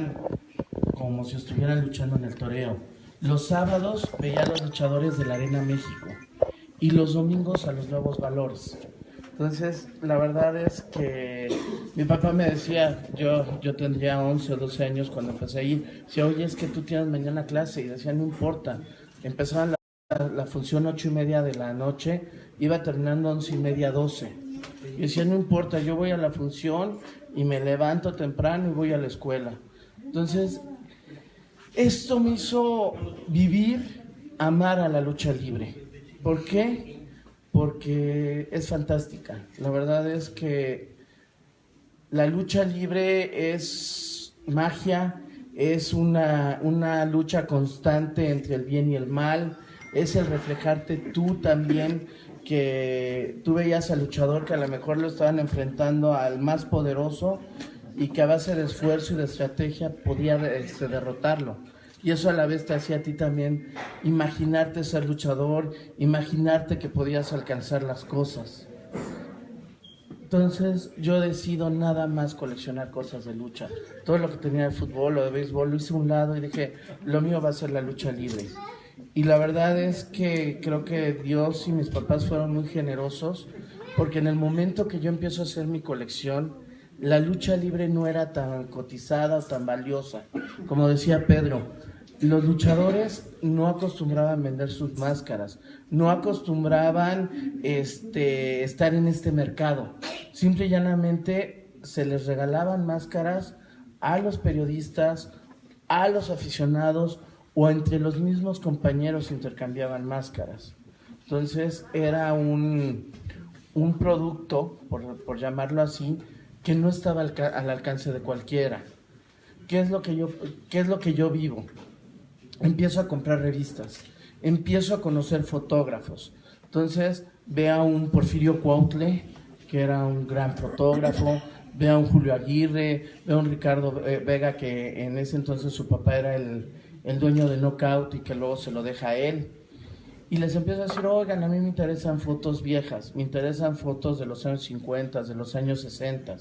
luchaban como si estuvieran luchando en el toreo. Los sábados veía a los luchadores de la Arena México y los domingos a los Nuevos Valores. Entonces, la verdad es que mi papá me decía, yo tendría 11 o 12 años cuando empecé a ir, decía, oye, es que tú tienes mañana clase, y decía, no importa. Empezaban la función 8:30 de la noche, iba terminando 11:30, 12. Y decía, no importa, yo voy a la función y me levanto temprano y voy a la escuela. Entonces, esto me hizo vivir, amar a la lucha libre. ¿Por qué? Porque es fantástica. La verdad es que la lucha libre es magia, es una lucha constante entre el bien y el mal, es el reflejarte tú también, que tú veías al luchador que a lo mejor lo estaban enfrentando al más poderoso y que a base de esfuerzo y de estrategia podía derrotarlo. Y eso a la vez te hacía a ti también imaginarte ser luchador, imaginarte que podías alcanzar las cosas. Entonces yo decido nada más coleccionar cosas de lucha. Todo lo que tenía de fútbol o de béisbol lo hice a un lado y dije, lo mío va a ser la lucha libre. Y la verdad es que creo que Dios y mis papás fueron muy generosos, porque en el momento que yo empiezo a hacer mi colección, la lucha libre no era tan cotizada o tan valiosa. Como decía Pedro, los luchadores no acostumbraban vender sus máscaras, no acostumbraban estar en este mercado. Simple y llanamente se les regalaban máscaras a los periodistas, a los aficionados, o entre los mismos compañeros intercambiaban máscaras. Entonces era un producto, por llamarlo así, que no estaba al alcance de cualquiera. ¿Qué es lo que yo vivo? Empiezo a comprar revistas, empiezo a conocer fotógrafos. Entonces ve a un Porfirio Cuautle, que era un gran fotógrafo, ve a un Julio Aguirre, ve a un Ricardo Vega, que en ese entonces su papá era el dueño de Knockout y que luego se lo deja a él. Y les empiezo a decir, oigan, a mí me interesan fotos viejas, me interesan fotos de los años 50, de los años 60.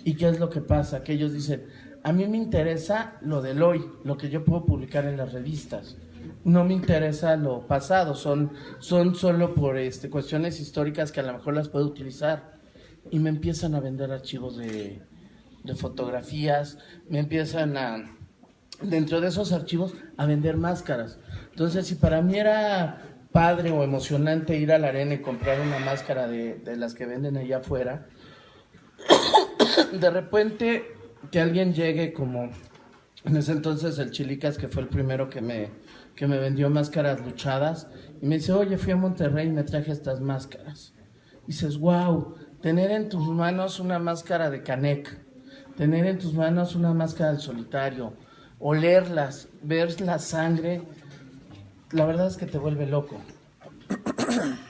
¿Y qué es lo que pasa? Que ellos dicen, a mí me interesa lo del hoy, lo que yo puedo publicar en las revistas. No me interesa lo pasado, son solo por cuestiones históricas que a lo mejor las puedo utilizar. Y me empiezan a vender archivos de fotografías, me empiezan dentro de esos archivos, a vender máscaras. Entonces, si para mí era padre o emocionante ir a la arena y comprar una máscara de las que venden allá afuera, de repente que alguien llegue, como en ese entonces el Chilicas, que fue el primero que me vendió máscaras luchadas, y me dice, oye, fui a Monterrey y me traje estas máscaras. Y dices, wow, tener en tus manos una máscara de Canek, tener en tus manos una máscara del Solitario, olerlas, ver la sangre, la verdad es que te vuelve loco.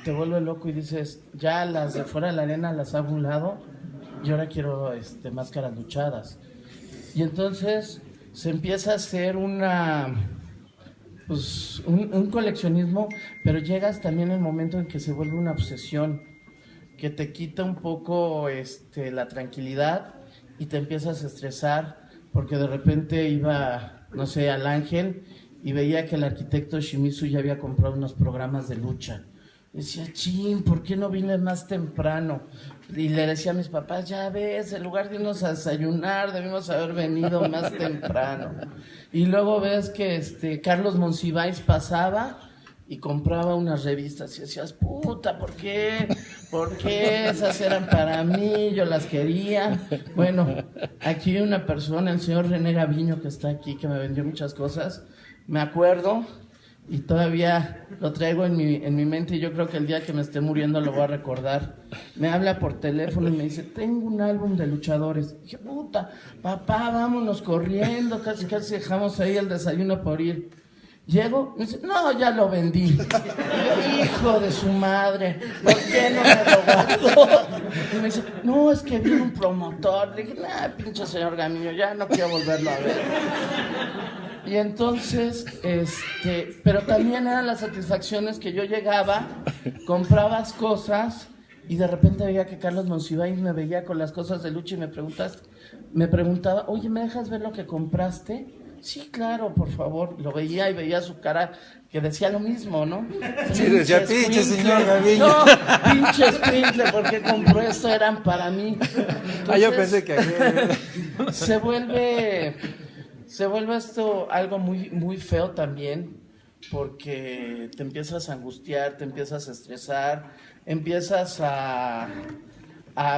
Te vuelve loco y dices, ya las de fuera de la arena las hago a un lado y ahora quiero máscaras luchadas. Y entonces se empieza a hacer un coleccionismo, pero llegas también el momento en que se vuelve una obsesión, que te quita un poco la tranquilidad y te empiezas a estresar, porque de repente iba, no sé, al Ángel y veía que el arquitecto Shimizu ya había comprado unos programas de lucha. Decía, chin, ¿por qué no vine más temprano? Y le decía a mis papás, ya ves, en lugar de irnos a desayunar, debimos haber venido más temprano. Y luego ves que Carlos Monsiváis pasaba y compraba unas revistas y decías, puta, ¿por qué? ¿Por qué? Esas eran para mí, yo las quería. Bueno, aquí hay una persona, el señor René Gaviño, que está aquí, que me vendió muchas cosas. Me acuerdo y todavía lo traigo en mi mente, y yo creo que el día que me esté muriendo lo voy a recordar. Me habla por teléfono y me dice, tengo un álbum de luchadores. Y dije, puta, papá, vámonos corriendo, casi dejamos ahí el desayuno por ir. Llego, me dice, no, ya lo vendí. Hijo de su madre, ¿por qué no me lo guardó? Y me dice, no, es que vino un promotor. Le dije, nah, pinche señor Gamiño, ya no quiero volverlo a ver. Y entonces, pero también eran las satisfacciones que yo llegaba, comprabas cosas y de repente veía que Carlos Monsiváis me veía con las cosas de lucha y me preguntaba, oye, ¿me dejas ver lo que compraste? Sí, claro, por favor. Lo veía y veía su cara que decía lo mismo, ¿no? Sí, decía, pinche señor Gaviño. No, pinche escuincle, porque compró esto, eran para mí. Entonces, Yo pensé que se vuelve esto algo muy, muy feo también, porque te empiezas a angustiar, te empiezas a estresar, empiezas a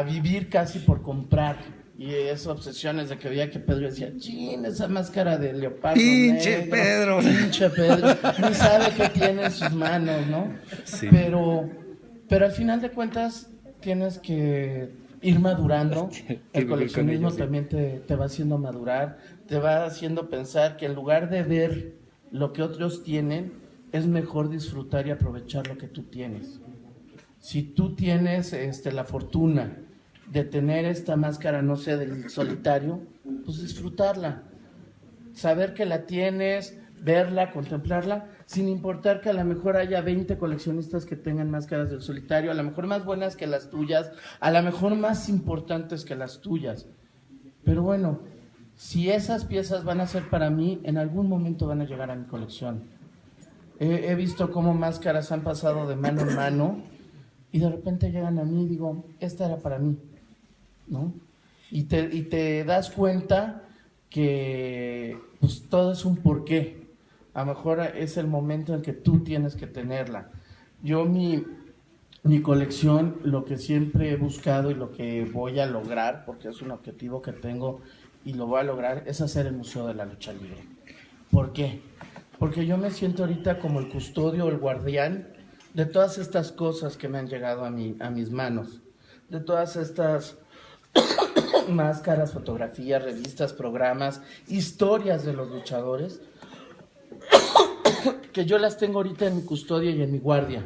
vivir casi por comprar. Y esas obsesiones de que veía que Pedro decía, chin, esa máscara de leopardo pinche negro, Pedro. pinche Pedro, ni sabe qué tiene en sus manos, ¿no? Sí. Pero al final de cuentas tienes que ir madurando. El coleccionismo también te va haciendo madurar, te va haciendo pensar que en lugar de ver lo que otros tienen, es mejor disfrutar y aprovechar lo que tú tienes. Si tú tienes la fortuna de tener esta máscara, no sé, del solitario, pues disfrutarla, saber que la tienes, verla, contemplarla, sin importar que a lo mejor haya 20 coleccionistas que tengan máscaras del solitario, a lo mejor más buenas que las tuyas, a lo mejor más importantes que las tuyas. Pero bueno, si esas piezas van a ser para mí, en algún momento van a llegar a mi colección. He visto cómo máscaras han pasado de mano en mano y de repente llegan a mí y digo, esta era para mí, ¿no? Y te das cuenta que pues todo es un porqué. A lo mejor es el momento en que tú tienes que tenerla. Yo mi colección, lo que siempre he buscado y lo que voy a lograr, porque es un objetivo que tengo y lo voy a lograr, es hacer el Museo de la Lucha Libre. ¿Por qué? Porque yo me siento ahorita como el custodio o el guardián de todas estas cosas que me han llegado a mis manos, de todas estas máscaras, fotografías, revistas, programas, historias de los luchadores, que yo las tengo ahorita en mi custodia y en mi guardia,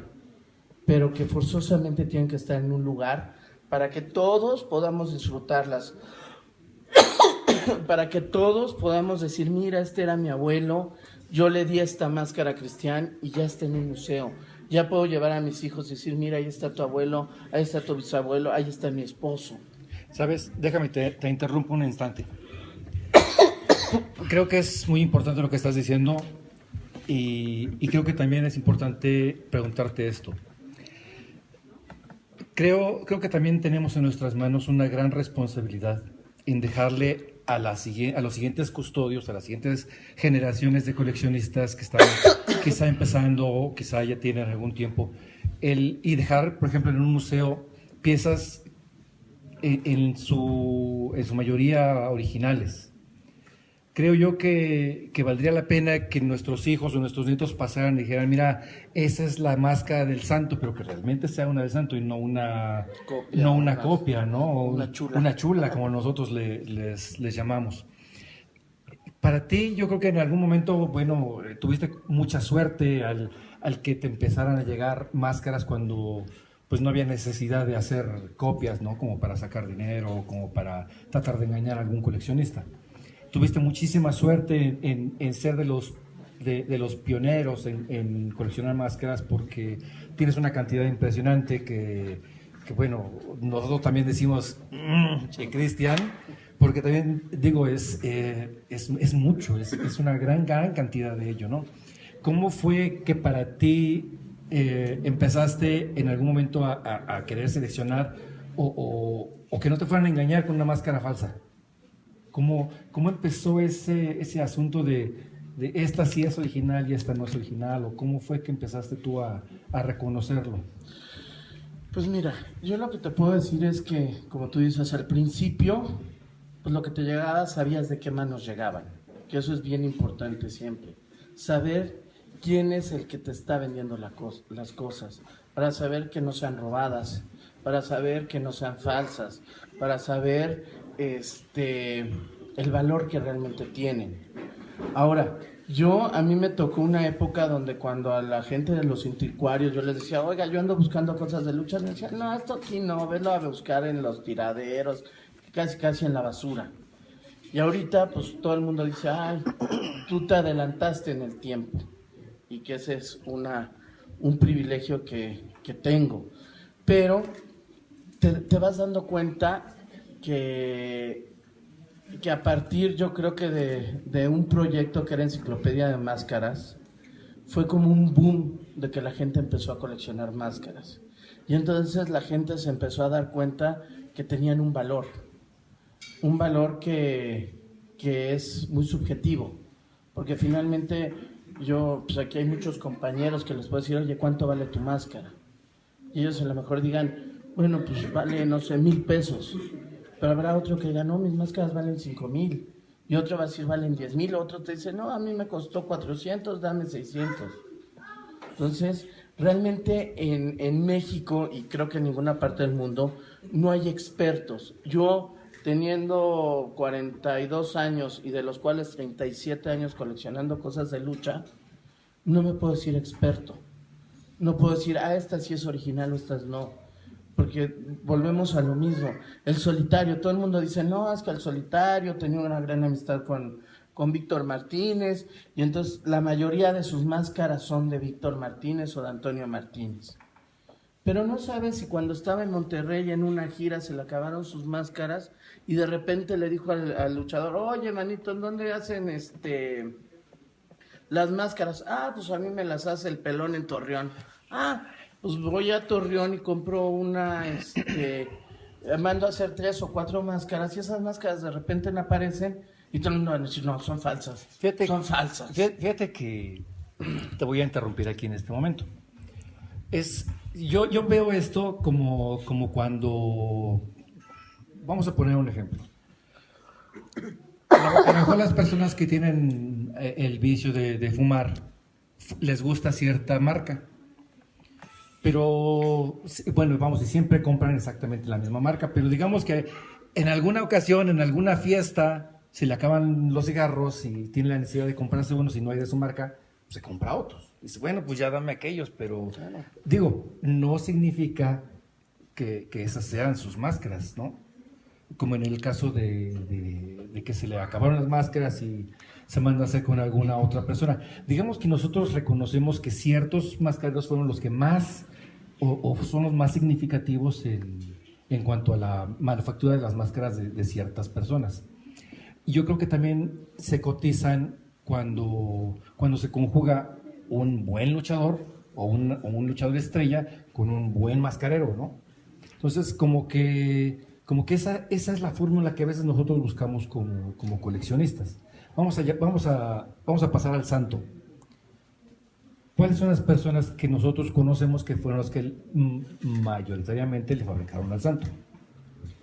pero que forzosamente tienen que estar en un lugar para que todos podamos disfrutarlas, para que todos podamos decir, mira, este era mi abuelo, yo le di esta máscara a Cristian y ya está en un museo. Ya puedo llevar a mis hijos y decir, mira, ahí está tu abuelo, ahí está tu bisabuelo, ahí está mi esposo. ¿Sabes? Déjame, te interrumpo un instante. Creo que es muy importante lo que estás diciendo y creo que también es importante preguntarte esto. Creo que también tenemos en nuestras manos una gran responsabilidad en dejarle a los siguientes custodios, a las siguientes generaciones de coleccionistas que están quizá empezando o quizá ya tienen algún tiempo, y dejar, por ejemplo, en un museo piezas en su mayoría originales. Creo yo que valdría la pena que nuestros hijos o nuestros nietos pasaran y dijeran, mira, esa es la máscara del santo, pero que realmente sea una del santo y no una copia, ¿no? Una chula, como nosotros les llamamos. Para ti, yo creo que en algún momento, bueno, tuviste mucha suerte al que te empezaran a llegar máscaras cuando pues no había necesidad de hacer copias, ¿no? Como para sacar dinero, como para tratar de engañar a algún coleccionista. Tuviste muchísima suerte en ser de los pioneros en coleccionar máscaras porque tienes una cantidad impresionante que bueno, nosotros también decimos, che, Cristian, porque también digo, es mucho, es una gran cantidad de ello, ¿no? ¿Cómo fue que para ti empezaste en algún momento a querer seleccionar o que no te fueran a engañar con una máscara falsa? ¿Cómo empezó ese asunto de esta sí es original y esta no es original? ¿O cómo fue que empezaste tú a reconocerlo? Pues mira, yo lo que te puedo decir es que, como tú dices, al principio, pues lo que te llegaba sabías de qué manos llegaban, que eso es bien importante siempre. Saber quién es el que te está vendiendo las cosas, para saber que no sean robadas, para saber que no sean falsas, para saber el valor que realmente tienen. Ahora, a mí me tocó una época donde cuando a la gente de los anticuarios yo les decía, oiga, yo ando buscando cosas de lucha, me decían, no, esto aquí no, velo a buscar en los tiraderos, casi en la basura. Y ahorita pues todo el mundo dice, ay, tú te adelantaste en el tiempo, y que ese es un privilegio que tengo. Pero te vas dando cuenta que a partir, yo creo que de un proyecto que era Enciclopedia de Máscaras, fue como un boom de que la gente empezó a coleccionar máscaras. Y entonces la gente se empezó a dar cuenta que tenían un valor que es muy subjetivo, porque finalmente pues aquí hay muchos compañeros que les puedo decir, oye, ¿cuánto vale tu máscara? Y ellos a lo mejor digan, bueno, pues vale, no sé, 1,000 pesos. Pero habrá otro que diga, no, mis máscaras valen 5,000. Y otro va a decir, valen 10,000. Otro te dice, no, a mí me costó 400, dame 600. Entonces, realmente en México, y creo que en ninguna parte del mundo, no hay expertos. Yo, teniendo 42 años y de los cuales 37 años coleccionando cosas de lucha, no me puedo decir experto. No puedo decir, esta sí es original o estas no. Porque volvemos a lo mismo. El Solitario, todo el mundo dice, no, es que el Solitario tenía una gran amistad con Víctor Martínez, y entonces la mayoría de sus máscaras son de Víctor Martínez o de Antonio Martínez. Pero no sabes si cuando estaba en Monterrey en una gira se le acabaron sus máscaras y de repente le dijo al luchador, oye, manito, ¿en dónde hacen las máscaras? Pues a mí me las hace el Pelón en Torreón. Pues voy a Torreón y compro mando a hacer 3 o 4 máscaras, y esas máscaras de repente no aparecen y todo el mundo va a decir, no, son falsas. Son falsas. Fíjate que te voy a interrumpir aquí en este momento. Yo veo esto como cuando, vamos a poner un ejemplo. A lo mejor las personas que tienen el vicio de fumar, les gusta cierta marca. Pero, bueno, vamos, y siempre compran exactamente la misma marca, pero digamos que en alguna ocasión, en alguna fiesta, se le acaban los cigarros y tiene la necesidad de comprarse unos y no hay de su marca, pues se compra otros. Dice, bueno, pues ya dame aquellos, pero digo, no significa que esas sean sus máscaras, ¿no? Como en el caso de que se le acabaron las máscaras y se manda a hacer con alguna otra persona. Digamos que nosotros reconocemos que ciertos mascareros fueron los que más o son los más significativos en cuanto a la manufactura de las máscaras de ciertas personas. Y yo creo que también se cotizan cuando se conjuga un buen luchador o un luchador estrella con un buen mascarero, ¿no? Entonces, como que esa es la fórmula que a veces nosotros buscamos como coleccionistas. Vamos a pasar al Santo. ¿Cuáles son las personas que nosotros conocemos que fueron los que mayoritariamente le fabricaron al Santo?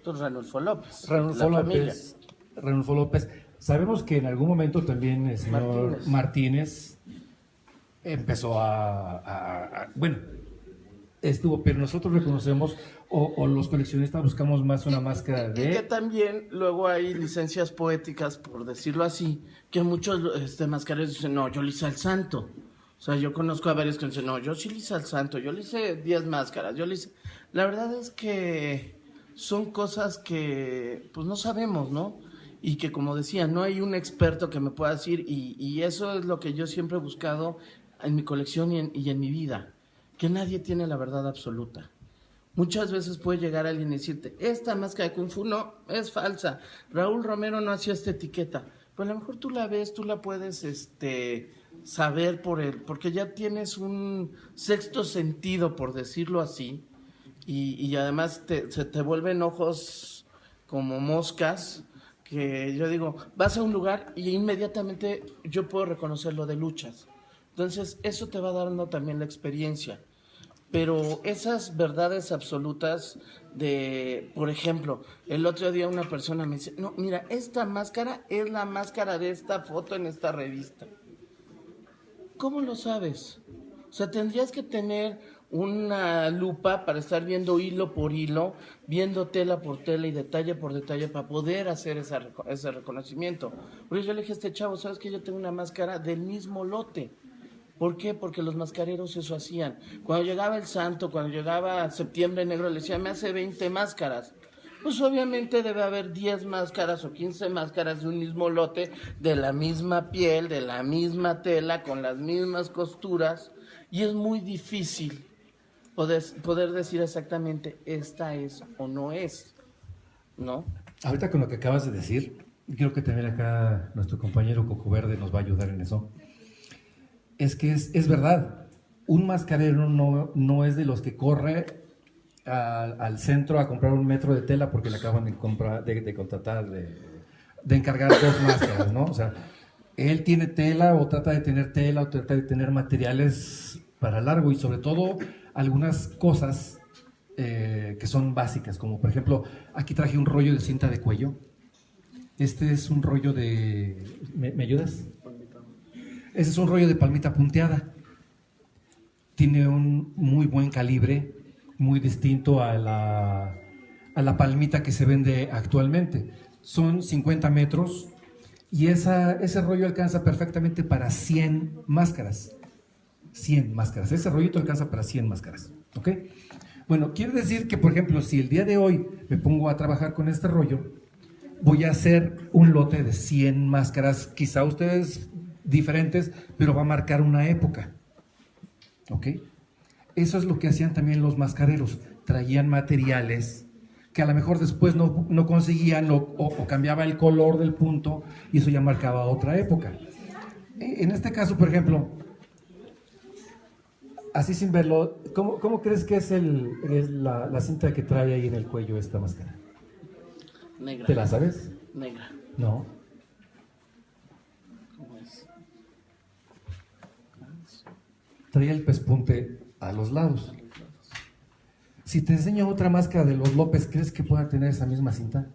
Ranulfo López. Ranulfo López. Sabemos que en algún momento también el señor Martínez empezó bueno, estuvo, pero nosotros reconocemos o los coleccionistas buscamos más una máscara de... Y que también luego hay licencias poéticas, por decirlo así, que muchos mascareros dicen, no, yo le hice al Santo. O sea, yo conozco a varios que dicen, no, yo sí le hice al Santo, yo le hice 10 máscaras, yo le hice... La verdad es que son cosas que pues no sabemos, ¿no? Y que, como decía, no hay un experto que me pueda decir, y eso es lo que yo siempre he buscado en mi colección y en mi vida, que nadie tiene la verdad absoluta. Muchas veces puede llegar alguien y decirte, esta máscara de Kung Fu no, es falsa, Raúl Romero no hacía esta etiqueta, pero a lo mejor tú la ves, tú la puedes saber porque ya tienes un sexto sentido, por decirlo así, y además se te vuelven ojos como moscas, que yo digo, vas a un lugar y inmediatamente yo puedo reconocer lo de luchas. Entonces, eso te va dando también la experiencia. Pero esas verdades absolutas por ejemplo, el otro día una persona me dice, no, mira, esta máscara es la máscara de esta foto en esta revista. ¿Cómo lo sabes? O sea, tendrías que tener una lupa para estar viendo hilo por hilo, viendo tela por tela y detalle por detalle para poder hacer ese reconocimiento. Porque yo le dije a este chavo, ¿sabes que yo tengo una máscara del mismo lote? ¿Por qué? Porque los mascareros eso hacían. Cuando llegaba el Santo, cuando llegaba Septiembre Negro, le decía, me hace 20 máscaras. Pues obviamente debe haber 10 máscaras o 15 máscaras de un mismo lote, de la misma piel, de la misma tela, con las mismas costuras, y es muy difícil. poder decir exactamente esta es o no es, ¿no? Ahorita con lo que acabas de decir, creo que también acá nuestro compañero Coco Verde nos va a ayudar en eso. Es que es verdad, un mascarero no es de los que corre al centro a comprar un metro de tela porque le acaban de contratar, de encargar 2 máscaras, ¿no? O sea, él tiene tela o trata de tener tela o trata de tener materiales para largo y sobre todo algunas cosas que son básicas, como por ejemplo, aquí traje un rollo de cinta de cuello. Este es un rollo de... ¿Me ayudas? Ese es un rollo de palmita punteada. Tiene un muy buen calibre, muy distinto a la palmita que se vende actualmente. Son 50 metros y ese rollo alcanza perfectamente para 100 máscaras. 100 máscaras. Ese rollito alcanza para 100 máscaras. ¿Ok? Bueno, quiere decir que, por ejemplo, si el día de hoy me pongo a trabajar con este rollo, voy a hacer un lote de 100 máscaras, quizá ustedes diferentes, pero va a marcar una época. ¿Ok? Eso es lo que hacían también los mascareros. Traían materiales que a lo mejor después no conseguían o cambiaba el color del punto y eso ya marcaba otra época. En este caso, por ejemplo, así sin verlo, ¿cómo crees que es la cinta que trae ahí en el cuello esta máscara? Negra. ¿Te la sabes? Negra. No. ¿Cómo es? Trae el pespunte a los lados. Si te enseño otra máscara de los López, ¿crees que pueda tener esa misma cinta?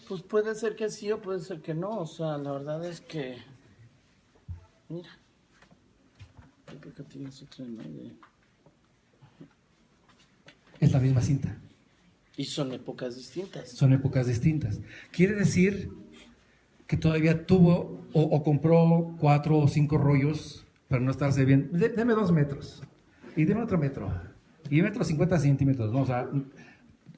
Pues puede ser que sí o puede ser que no. O sea, la verdad es que... Mira. Yo creo que tienes otra, ¿no? Es la misma cinta. Y son épocas distintas. Son épocas distintas. Quiere decir que todavía tuvo o compró 4 o 5 rollos para no estarse bien. Deme 2 metros. Y deme otro metro. Y metro 50 centímetros. ¿No? O sea,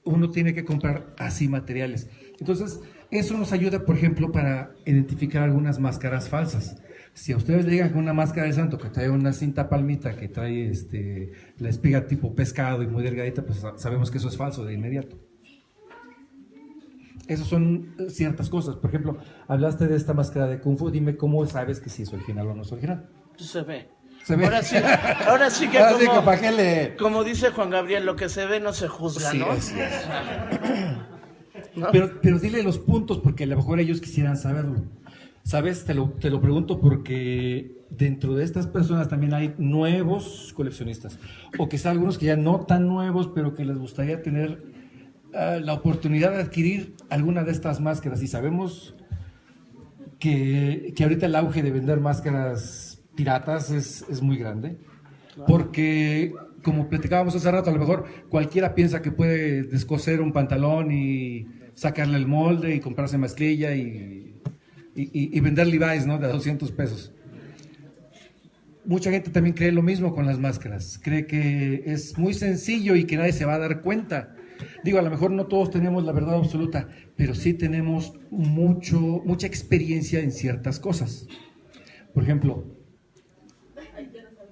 uno tiene que comprar así materiales. Entonces, eso nos ayuda, por ejemplo, para identificar algunas máscaras falsas. Si a ustedes le llegan con una máscara de santo que trae una cinta palmita, que trae la espiga tipo pescado y muy delgadita, pues sabemos que eso es falso de inmediato. Esas son ciertas cosas. Por ejemplo, hablaste de esta máscara de Kung Fu. Dime cómo sabes que sí es original o no es original. Pues se ve. ¿Se ve? Ahora sí que ahora sí que ¿para qué le...? como dice Juan Gabriel, lo que se ve no se juzga, Sí, ¿no? así es. ¿No? Pero dile los puntos, porque a lo mejor ellos quisieran saberlo. ¿Sabes? Te lo pregunto porque dentro de estas personas también hay nuevos coleccionistas. O quizá algunos que ya no tan nuevos, pero que les gustaría tener la oportunidad de adquirir alguna de estas máscaras. Y sabemos que ahorita el auge de vender máscaras piratas es muy grande. Porque, como platicábamos hace rato, a lo mejor cualquiera piensa que puede descoser un pantalón y sacarle el molde y comprarse mezclilla y vender Levi's, ¿no? De 200 pesos. Mucha gente también cree lo mismo con las máscaras. Cree que es muy sencillo y que nadie se va a dar cuenta. Digo, a lo mejor no todos tenemos la verdad absoluta, pero sí tenemos mucha experiencia en ciertas cosas. Por ejemplo,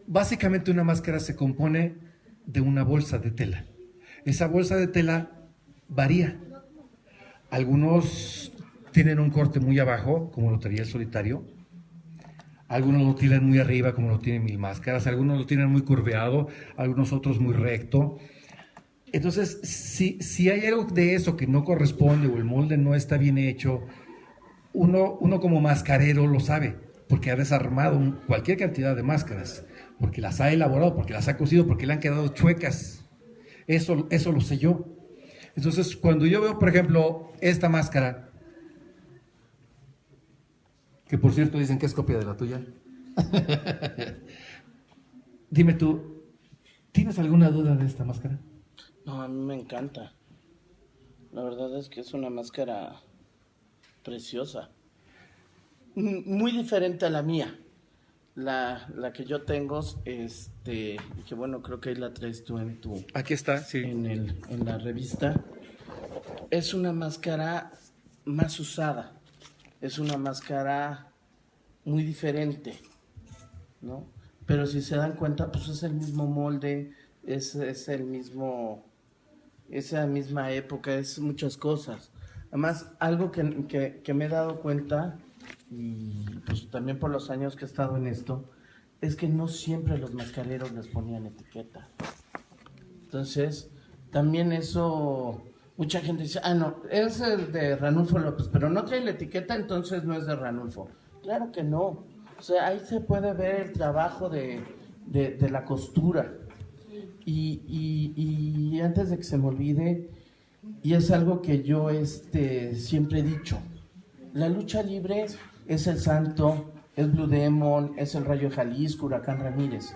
básicamente una máscara se compone de una bolsa de tela. Esa bolsa de tela varía. Algunos tienen un corte muy abajo, como lo traía el solitario. Algunos lo tienen muy arriba, como lo tienen Mil Máscaras. Algunos lo tienen muy curveado, algunos otros muy recto. Entonces, si hay algo de eso que no corresponde o el molde no está bien hecho, uno como mascarero lo sabe, porque ha desarmado cualquier cantidad de máscaras, porque las ha elaborado, porque las ha cosido, porque le han quedado chuecas. Eso lo sé yo. Entonces, cuando yo veo, por ejemplo, esta máscara, que por cierto dicen que es copia de la tuya. Dime tú, ¿tienes alguna duda de esta máscara? No, a mí me encanta. La verdad es que es una máscara preciosa. Muy diferente a la mía. La que yo tengo, que bueno, creo que ahí la traes tú en tu... Aquí está, sí. En la revista. Es una máscara más usada. Es una máscara muy diferente, ¿no? Pero si se dan cuenta, pues es el mismo molde, es el mismo, esa misma época, es muchas cosas. Además, algo que me he dado cuenta, y pues también por los años que he estado en esto, es que no siempre los mascareros les ponían etiqueta. Entonces, también eso, mucha gente dice, no, es el de Ranulfo López, pero no trae la etiqueta, entonces no es de Ranulfo. Claro que no. O sea, ahí se puede ver el trabajo de la costura. Y antes de que se me olvide, y es algo que yo siempre he dicho, la lucha libre es el Santo, es Blue Demon, es el Rayo de Jalisco, Huracán Ramírez,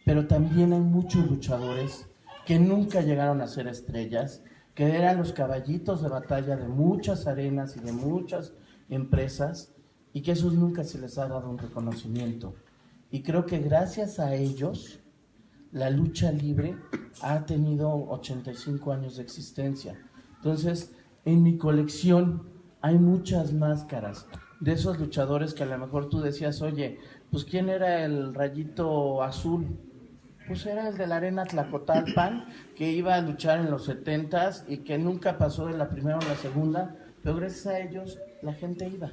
pero también hay muchos luchadores que nunca llegaron a ser estrellas, que eran los caballitos de batalla de muchas arenas y de muchas empresas, y que a esos nunca se les ha dado un reconocimiento. Y creo que gracias a ellos, la lucha libre ha tenido 85 años de existencia. Entonces, en mi colección hay muchas máscaras de esos luchadores que a lo mejor tú decías, oye, pues ¿quién era el Rayito Azul? Pues era el de la Arena Tlacotalpan, que iba a luchar en los 70s y que nunca pasó de la primera o la segunda, pero gracias a ellos la gente iba.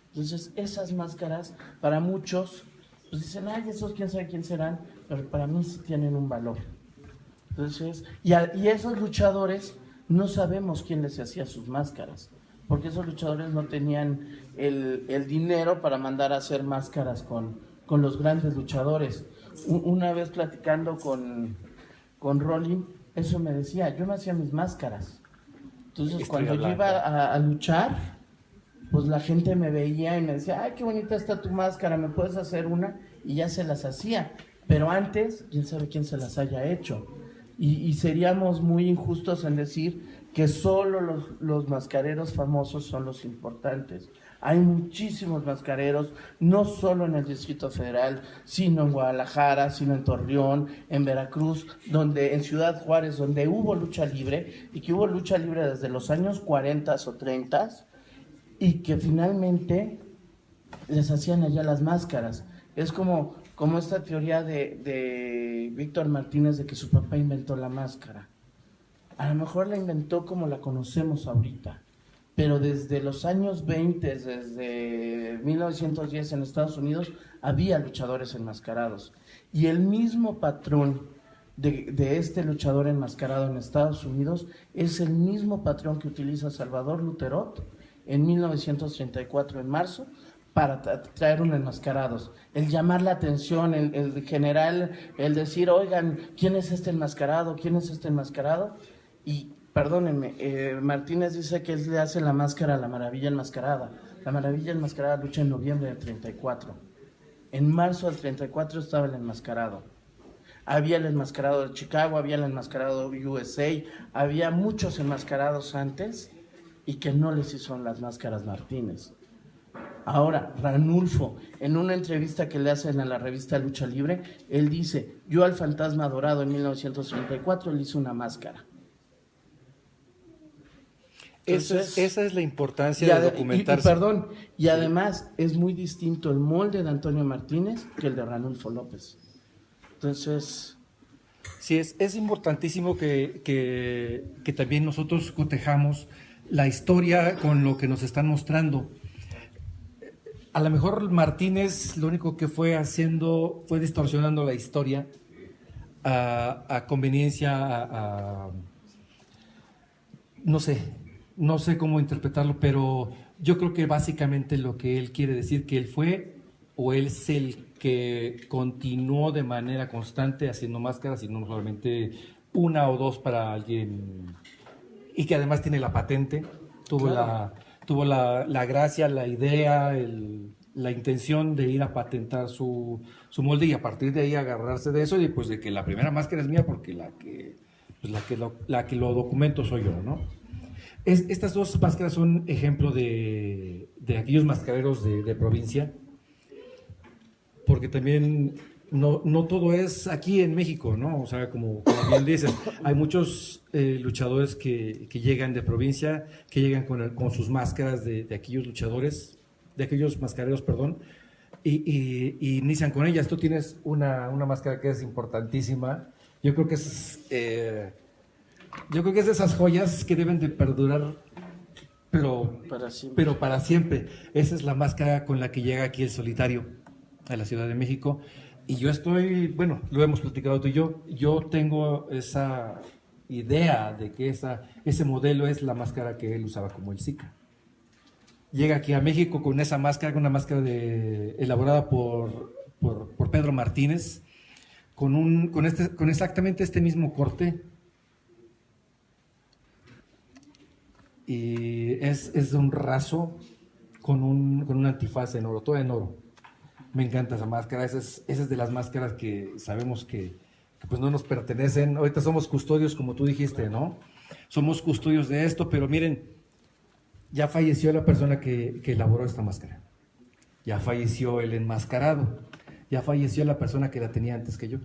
Entonces, esas máscaras, para muchos, pues dicen, ay, esos quién sabe quién serán, pero para mí sí tienen un valor. Entonces, y esos luchadores no sabemos quién les hacía sus máscaras, porque esos luchadores no tenían el dinero para mandar a hacer máscaras con los grandes luchadores. Una vez platicando con Rolling, eso me decía, yo me hacía mis máscaras. Entonces, cuando yo iba a luchar, pues la gente me veía y me decía, ay, qué bonita está tu máscara, ¿me puedes hacer una? Y ya se las hacía. Pero antes, quién sabe quién se las haya hecho. Y seríamos muy injustos en decir que solo los mascareros famosos son los importantes. Hay muchísimos mascareros, no solo en el Distrito Federal, sino en Guadalajara, sino en Torreón, en Veracruz, en Ciudad Juárez, donde hubo lucha libre, y que hubo lucha libre desde los años 40 o 30, y que finalmente les hacían allá las máscaras. Es como esta teoría de Víctor Martínez de que su papá inventó la máscara. A lo mejor la inventó como la conocemos ahorita, pero desde los años 20, desde 1910 en Estados Unidos, había luchadores enmascarados. Y el mismo patrón de este luchador enmascarado en Estados Unidos es el mismo patrón que utiliza Salvador Luterot en 1934, en marzo, para traer un enmascarados. El llamar la atención, el general, el decir, oigan, ¿quién es este enmascarado? ¿Quién es este enmascarado? Y perdónenme, Martínez dice que él le hace la máscara a la Maravilla Enmascarada. La Maravilla Enmascarada lucha en noviembre del 34. En marzo del 34 estaba el enmascarado. Había el enmascarado de Chicago, había el enmascarado de USA, había muchos enmascarados antes y que no les hizo las máscaras Martínez. Ahora, Ranulfo, en una entrevista que le hacen a la revista Lucha Libre, él dice, yo al Fantasma Dorado en 1934 le hice una máscara. Entonces, esa es la importancia de documentarse. Y además es muy distinto el molde de Antonio Martínez que el de Ranulfo López. Entonces... Sí, es importantísimo que también nosotros cotejamos la historia con lo que nos están mostrando. A lo mejor Martínez lo único que fue haciendo fue distorsionando la historia a conveniencia, no sé cómo interpretarlo, pero yo creo que básicamente lo que él quiere decir que él fue o él es el que continuó de manera constante haciendo máscaras y no solamente una o dos para alguien, y que además tiene la patente, tuvo la gracia, la idea, la intención de ir a patentar su molde y a partir de ahí agarrarse de eso y pues de que la primera máscara es mía porque la que lo documento soy yo, ¿no? Estas dos máscaras son ejemplo de aquellos mascareros de provincia, porque también no todo es aquí en México, ¿no? O sea, como bien dices, hay muchos luchadores que llegan de provincia, que llegan con sus máscaras de aquellos luchadores, de aquellos mascareros, perdón, y inician con ellas. Tú tienes una máscara que es importantísima, Yo creo que es de esas joyas que deben de perdurar, pero para siempre. Esa es la máscara con la que llega aquí el solitario a la Ciudad de México. Y yo estoy, bueno, lo hemos platicado tú y yo tengo esa idea de que ese modelo es la máscara que él usaba como el Zika. Llega aquí a México con esa máscara, con una máscara elaborada por Pedro Martínez, con exactamente este mismo corte. Y es de un raso con un antifaz en oro, todo en oro. Me encanta esa máscara, esa es de las máscaras que sabemos que pues no nos pertenecen. Ahorita somos custodios, como tú dijiste, ¿no? Somos custodios de esto, pero miren, ya falleció la persona que elaboró esta máscara. Ya falleció el enmascarado. Ya falleció la persona que la tenía antes que yo.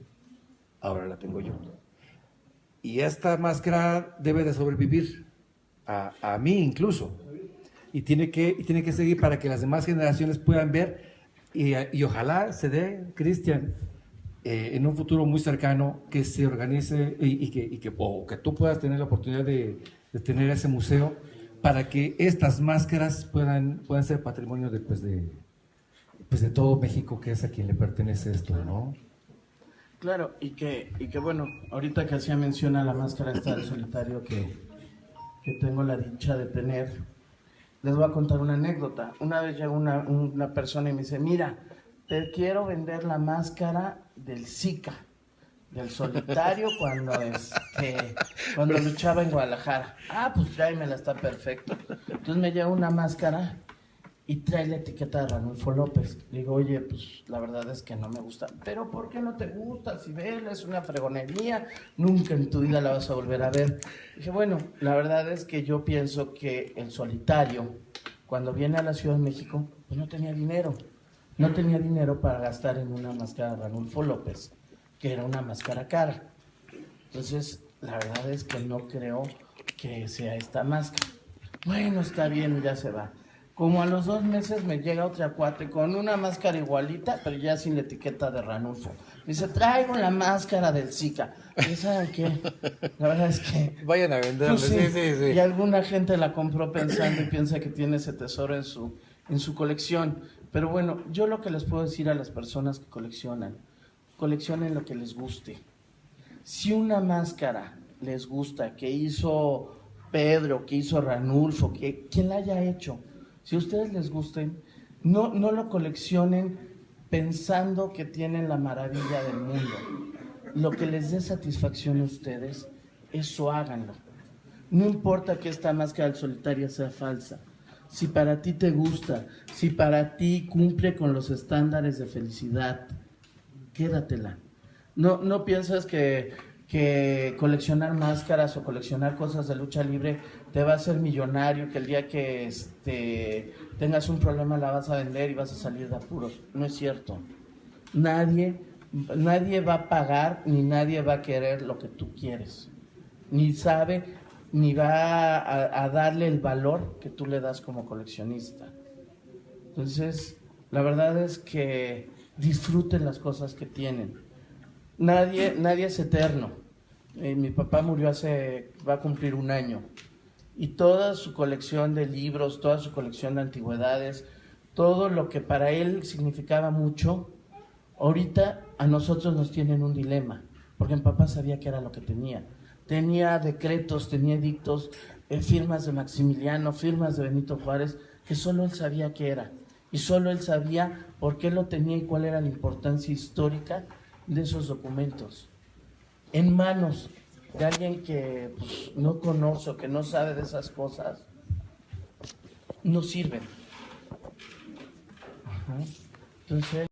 Ahora la tengo yo. Y esta máscara debe de sobrevivir, a mí incluso. Y tiene que seguir para que las demás generaciones puedan ver. Y ojalá se dé, Cristian, en un futuro muy cercano, que se organice y que tú puedas tener la oportunidad de tener ese museo para que estas máscaras puedan ser patrimonio de todo México, que es a quien le pertenece esto, ¿no? Claro, y que bueno, ahorita que hacía mención a la máscara esta del solitario que tengo la dicha de tener, les voy a contar una anécdota. Una vez llegó una persona y me dice, mira, te quiero vender la máscara del Zika, del solitario cuando luchaba en Guadalajara. Ah, pues tráemela, está perfecto. Entonces me llega una máscara y trae la etiqueta de Ranulfo López. Le digo, oye, pues la verdad es que no me gusta. ¿Pero por qué no te gusta? Si ves, es una fregonería, nunca en tu vida la vas a volver a ver. Dije, bueno, la verdad es que yo pienso que el solitario, cuando viene a la Ciudad de México, pues no tenía dinero. No tenía dinero para gastar en una máscara de Ranulfo López, que era una máscara cara. Entonces, la verdad es que no creo que sea esta máscara. Bueno, está bien, ya se va. Como a los 2 meses me llega otra cuate con una máscara igualita, pero ya sin la etiqueta de Ranulfo. Me dice, traigo la máscara del Zika. ¿Y saben qué? La verdad es que... Vayan a venderla, pues, sí. Y alguna gente la compró pensando y piensa que tiene ese tesoro en su colección. Pero bueno, yo lo que les puedo decir a las personas que coleccionen lo que les guste. Si una máscara les gusta, que hizo Pedro, que hizo Ranulfo, quien la haya hecho, si a ustedes les gusten, no lo coleccionen pensando que tienen la maravilla del mundo. Lo que les dé satisfacción a ustedes, eso háganlo. No importa que esta máscara del solitario sea falsa. Si para ti te gusta, si para ti cumple con los estándares de felicidad, quédatela. No piensas que coleccionar máscaras o coleccionar cosas de lucha libre te va a hacer millonario, que el día que tengas un problema la vas a vender y vas a salir de apuros. No es cierto. Nadie va a pagar ni nadie va a querer lo que tú quieres. Ni sabe ni va a darle el valor que tú le das como coleccionista. Entonces, la verdad es que disfruten las cosas que tienen. Nadie es eterno. Mi papá murió va a cumplir 1 año. Y toda su colección de libros, toda su colección de antigüedades, todo lo que para él significaba mucho, ahorita a nosotros nos tienen un dilema. Porque mi papá sabía que era lo que tenía. Tenía decretos, tenía edictos, firmas de Maximiliano, firmas de Benito Juárez, que solo él sabía qué era. Y solo él sabía por qué lo tenía y cuál era la importancia histórica de esos documentos. En manos de alguien que no conoce o que no sabe de esas cosas, no sirven. Entonces...